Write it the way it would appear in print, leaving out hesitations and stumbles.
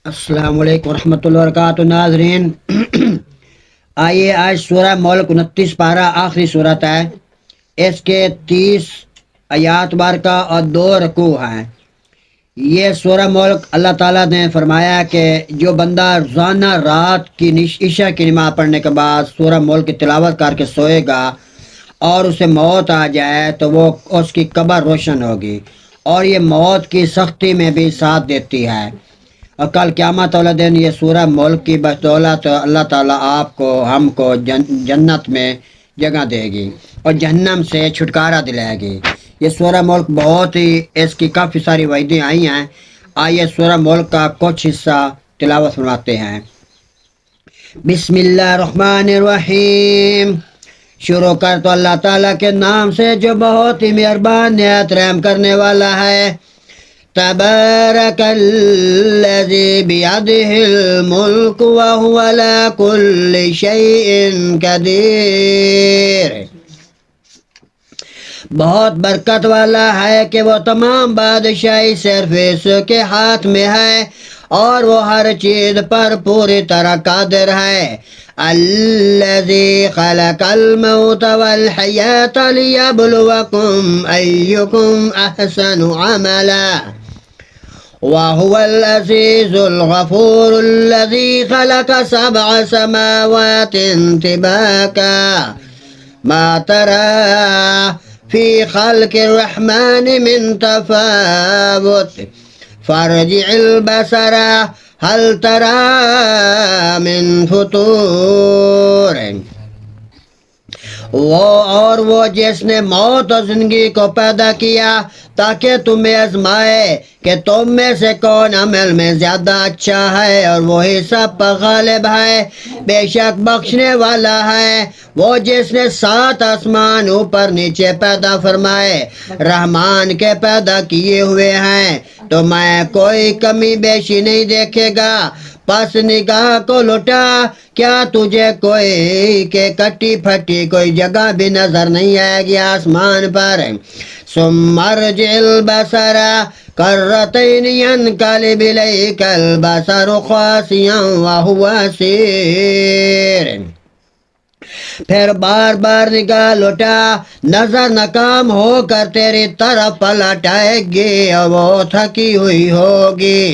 السلام علیکم ورحمۃ اللہ وبرکاتہ ناظرین آئیے آج سورہ ملک 29 پارہ آخری صورت ہے۔ اس کے 30 آیات بارکہ اور 2 رکوع ہیں۔ یہ سورہ ملک اللہ تعالیٰ نے فرمایا کہ جو بندہ روزانہ رات کی عشاء کی نماز پڑھنے کے بعد سورہ ملک کی تلاوت کر کے سوئے گا اور اسے موت آ جائے تو وہ اس کی قبر روشن ہوگی، اور یہ موت کی سختی میں بھی ساتھ دیتی ہے، اور کل قیامت والے دن یہ سورہ ملک کی بدولت اللہ تعالیٰ آپ کو ہم کو جنت میں جگہ دے گی اور جہنم سے چھٹکارا دلائے گی۔ یہ سورہ ملک بہت ہی اس کی کافی ساری وعدیں آئی ہیں۔ آئیے سورہ ملک کا کچھ حصہ تلاوت فرماتے ہیں۔ بسم اللہ الرحمن الرحیم۔ شروع کر تو اللہ تعالیٰ کے نام سے جو بہت ہی مہربان نہایت رحم کرنے والا ہے۔ تبارک الذی بیدہ الملک وہو علی کل شیء قدیر۔ بہت برکت والا ہے کہ وہ تمام بادشاہی صرف اس کے ہاتھ میں ہے اور وہ ہر چیز پر پوری طرح قادر ہے۔ الذی خلق الموت والحیاة لیبلوکم ایکم احسن عملا وهو العزیز الغفور الذی خلق 7 سماوات طباقا ما ترى فی خلق الرحمن من تفاوت فارجع البصر هل ترى من فطور۔ وہ جس نے موت اور زندگی کو پیدا کیا تاکہ تمہیں آزمائے کہ تم میں سے کون عمل میں زیادہ اچھا ہے، اور وہی سب پر غالب ہے۔ بے شک بخشنے والا ہے وہ جس نے 7 آسمان اوپر نیچے پیدا فرمائے، رحمان کے پیدا کیے ہوئے ہیں، تو میں کوئی کمی بیشی نہیں دیکھے گا۔ پس نگاہ کو لٹا، کیا تجھے کوئی کہ کٹی پھٹی کوئی جگہ بھی نظر نہیں آئے گی آسمان پر؟ ثم ارجع البصر کرتین ينقلب الیک البصر خاسئا وهو حسیر۔ پھر بار بار نگاہ لوٹا، نظر ناکام ہو کر تیری طرف پلٹ آئے گی اور وہ تھکی ہوئی ہوگی۔